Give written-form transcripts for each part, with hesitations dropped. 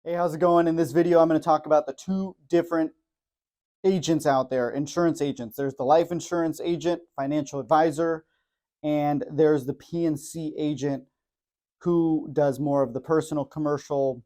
Hey, how's it going? In this video, I'm going to talk about the two different agents out there, insurance agents. There's the life insurance agent, financial advisor, and there's the P&C agent who does more of the personal commercial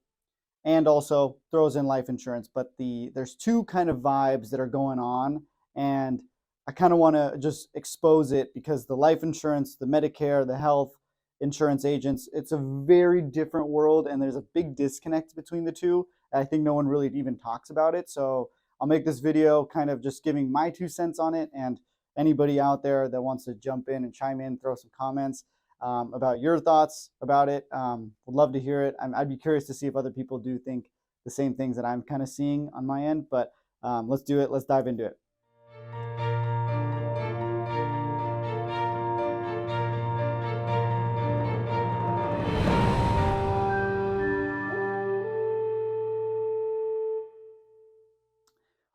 and also throws in life insurance. But there's two kind of vibes that are going on, and I kind of want to just expose it because the life insurance, the Medicare, the health insurance agents, it's a very different world, and there's a big disconnect between the two. I think no one really even talks about it. So I'll make this video kind of just giving my 2 cents on it, and anybody out there that wants to jump in and chime in, throw some comments about your thoughts about it. Would love to hear it. I'd be curious to see if other people do think the same things that I'm kind of seeing on my end. But let's do it. Let's dive into it.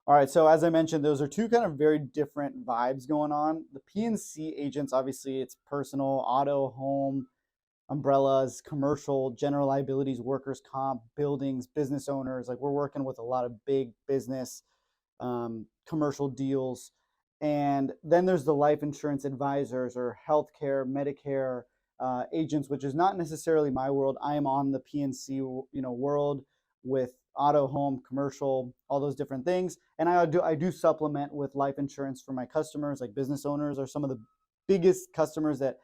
All right. So as I mentioned, those are two kind of very different vibes going on. The P&C agents, obviously, it's personal, auto, home, umbrellas, commercial, general liabilities, workers' comp, buildings, business owners. Like we're working with a lot of big business commercial deals. And then there's the life insurance advisors or healthcare, Medicare agents, which is not necessarily my world. I am on the PNC world with auto, home, commercial, all those different things. And I do supplement with life insurance for my customers, like business owners are some of the biggest customers that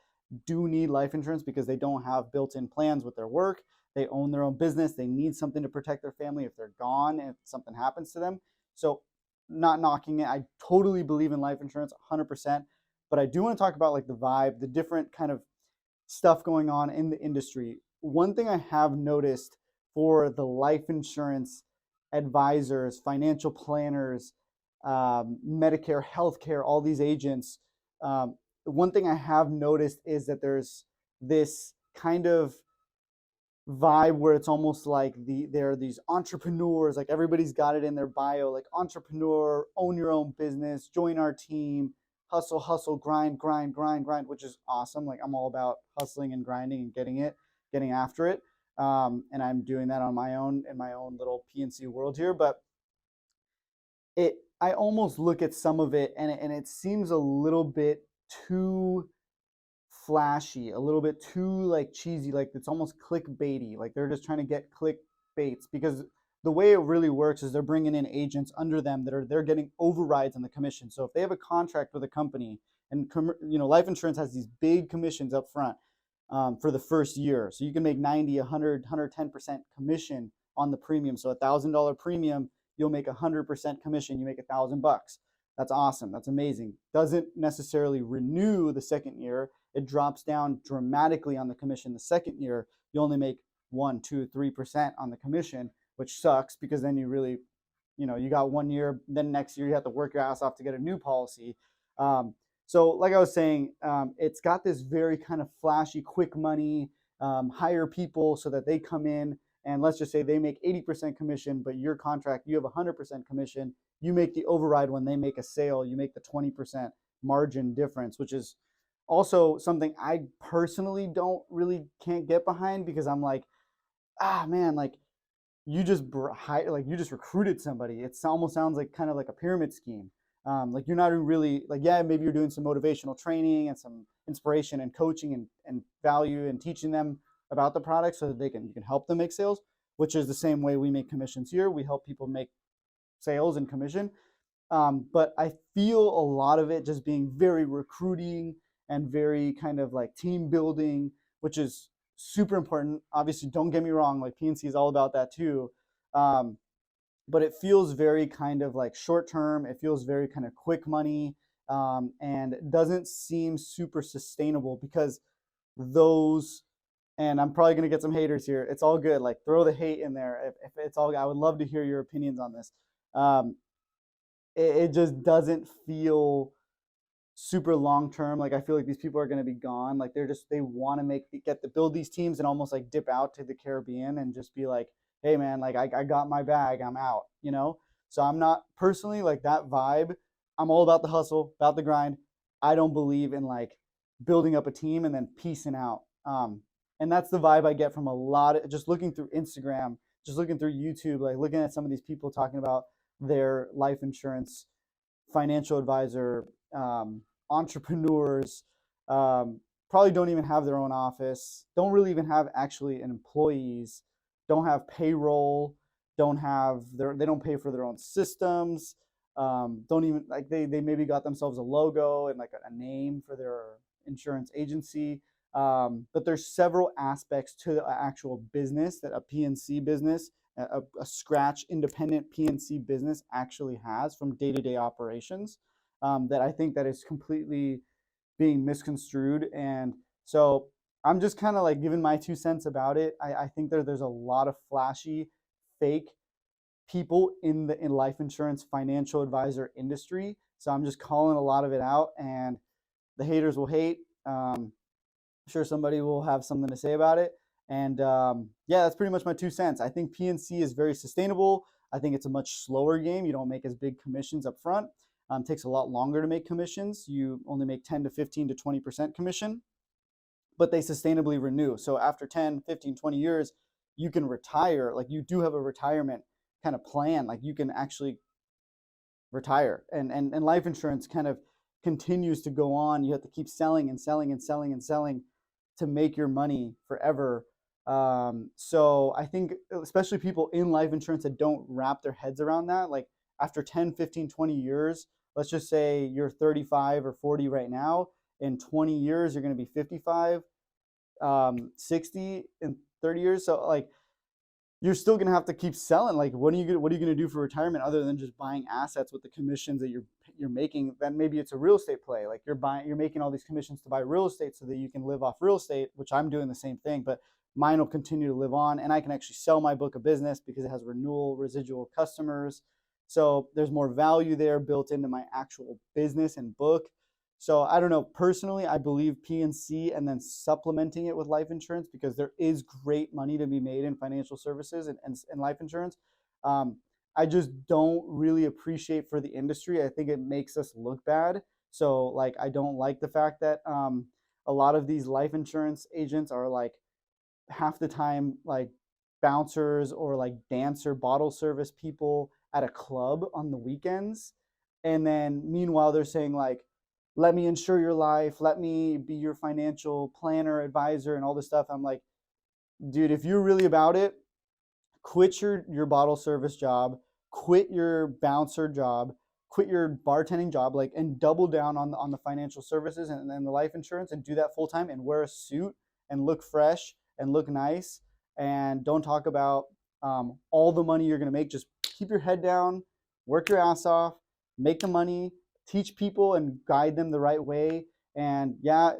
do need life insurance because they don't have built-in plans with their work. They own their own business. They need something to protect their family if they're gone, if something happens to them. So not knocking it. I totally believe in life insurance 100%, but I do want to talk about like the vibe, the different kind of stuff going on in the industry. One thing I have noticed for the life insurance advisors, financial planners, Medicare, healthcare, all these agents, one thing I have noticed is that there's this kind of vibe where it's almost like there are these entrepreneurs, like everybody's got it in their bio, like entrepreneur, own your own business, join our team, hustle, hustle, grind, grind, grind, grind, which is awesome. Like I'm all about hustling and grinding and getting after it. And I'm doing that on my own in my own little PNC world here. But I almost look at some of it and it seems a little bit too flashy, a little bit too like cheesy, like it's almost clickbaity. Like they're just trying to get clickbaits because the way it really works is they're bringing in agents under them they're getting overrides on the commission. So if they have a contract with a company and life insurance has these big commissions up front for the first year, so you can make 90, 100, 110% commission on the premium. So $1,000 premium, you'll make 100% commission. You make $1,000. That's awesome. That's amazing. Doesn't necessarily renew the second year. It drops down dramatically on the commission the second year. You only make 1, 2, 3% on the commission, which sucks because then you really, you got 1 year, then next year you have to work your ass off to get a new policy. So, like I was saying, it's got this very kind of flashy, quick money, hire people so that they come in and let's just say they make 80% commission, but your contract, you have 100% commission. You make the override when they make a sale, you make the 20% margin difference, which is also something I personally don't really can't get behind because I'm like, man, like you just recruited somebody. It almost sounds like kind of like a pyramid scheme. Like you're not really like, yeah, maybe you're doing some motivational training and some inspiration and coaching and value and teaching them about the product so that you can help them make sales, which is the same way we make commissions here. We help people make sales and commission. But I feel a lot of it just being very recruiting and very kind of like team building, which is super important. Obviously, don't get me wrong, like PNC is all about that too. Um, but it feels very kind of like short term. It feels very kind of quick money, and doesn't seem super sustainable because those. And I'm probably gonna get some haters here. It's all good. Like throw the hate in there. If it's all, I would love to hear your opinions on this. Um, it just doesn't feel super long term. Like I feel like these people are going to be gone. Like they want to build these teams and almost like dip out to the Caribbean and just be like, hey man, like I got my bag, I'm out. So I'm not personally like that vibe. I'm all about the hustle, about the grind. I don't believe in like building up a team and then piecing out. And that's the vibe I get from a lot of just looking through Instagram, just looking through YouTube, like looking at some of these people talking about their life insurance, financial advisor, entrepreneurs, probably don't even have their own office, don't really even have actually employees, don't have payroll, they don't pay for their own systems, don't even like they maybe got themselves a logo and like a name for their insurance agency. But there's several aspects to the actual business that a PNC business, a scratch independent PNC business actually has from day-to-day operations, that I think that is completely being misconstrued. And so I'm just kind of like giving my 2 cents about it. I think there's a lot of flashy, fake people in the life insurance financial advisor industry. So I'm just calling a lot of it out, and the haters will hate. I'm sure somebody will have something to say about it. And yeah, that's pretty much my 2 cents. I think PNC is very sustainable. I think it's a much slower game. You don't make as big commissions up front. Takes a lot longer to make commissions. You only make 10 to 15 to 20% commission, but they sustainably renew. So after 10, 15, 20 years, you can retire. Like you do have a retirement kind of plan. Like you can actually retire. And life insurance kind of continues to go on. You have to keep selling and selling and selling and selling to make your money forever. So I think especially people in life insurance that don't wrap their heads around that, like after 10, 15, 20 years, let's just say you're 35 or 40 right now, in 20 years, you're going to be 55, 60 in 30 years. So like, you're still going to have to keep selling. Like, what are you going to do for retirement other than just buying assets with the commissions that you're making? Then maybe it's a real estate play. Like you're making all these commissions to buy real estate so that you can live off real estate, which I'm doing the same thing, but mine will continue to live on, and I can actually sell my book of business because it has renewal residual customers. So there's more value there built into my actual business and book. So I don't know, personally, I believe PNC and then supplementing it with life insurance, because there is great money to be made in financial services and life insurance. I just don't really appreciate for the industry. I think it makes us look bad. So like, I don't like the fact that a lot of these life insurance agents are like half the time like bouncers or like dancer bottle service people at a club on the weekends. And then meanwhile, they're saying like, let me insure your life, let me be your financial planner, advisor, and all this stuff. I'm like, dude, if you're really about it, quit your bottle service job, quit your bouncer job, quit your bartending job, like, and double down on the financial services and the life insurance, and do that full time, and wear a suit and look fresh and look nice, and don't talk about all the money you're going to make. Just keep your head down, work your ass off, make the money, teach people and guide them the right way. And yeah,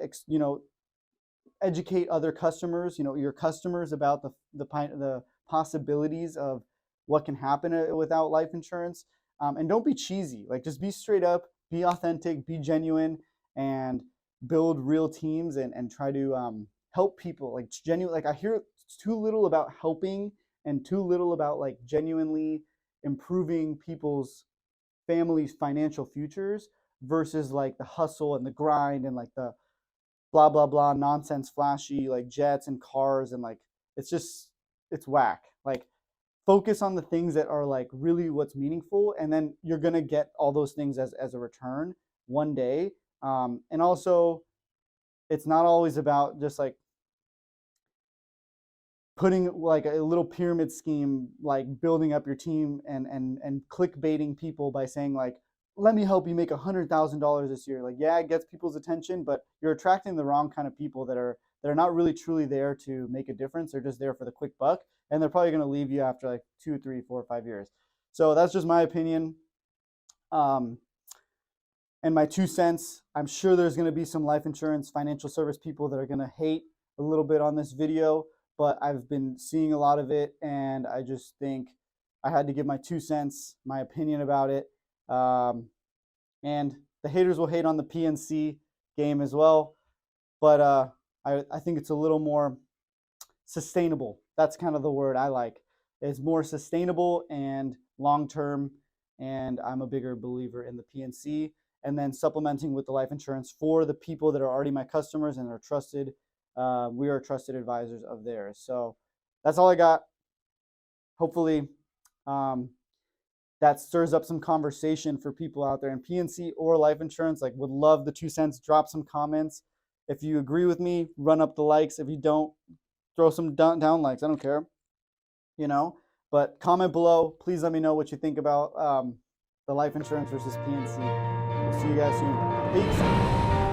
educate other customers, your customers, about the possibilities of what can happen without life insurance. And don't be cheesy. Like, just be straight up, be authentic, be genuine, and build real teams, and try to help people. Like, genuine. Like, I hear too little about helping and too little about like genuinely improving people's families' financial futures, versus like the hustle and the grind and like the blah blah blah nonsense, flashy like jets and cars, and like it's whack. Like, focus on the things that are like really what's meaningful, and then you're gonna get all those things as a return one day. And also, it's not always about just like putting like a little pyramid scheme, like building up your team and clickbaiting people by saying like, let me help you make $100,000 this year. Like, yeah, it gets people's attention, but you're attracting the wrong kind of people that are not really truly there to make a difference. They're just there for the quick buck, and they're probably going to leave you after like 2, 3, 4, 5 years. So that's just my opinion. And my 2 cents. I'm sure there's going to be some life insurance financial service people that are going to hate a little bit on this video, but I've been seeing a lot of it, and I just think I had to give my 2 cents, my opinion about it. And the haters will hate on the PNC game as well, but I think it's a little more sustainable. That's kind of the word I like. It's more sustainable and long term, and I'm a bigger believer in the PNC, and then supplementing with the life insurance for the people that are already my customers and are trusted. We are trusted advisors of theirs. So that's all I got. hopefully that stirs up some conversation for people out there in PNC or life insurance. Like, would love the 2 cents. Drop some comments. If you agree with me, run up the likes. If you don't, throw some down likes. I don't care, you know. But comment below. Please let me know what you think about the life insurance versus PNC. We'll see you guys soon. Peace.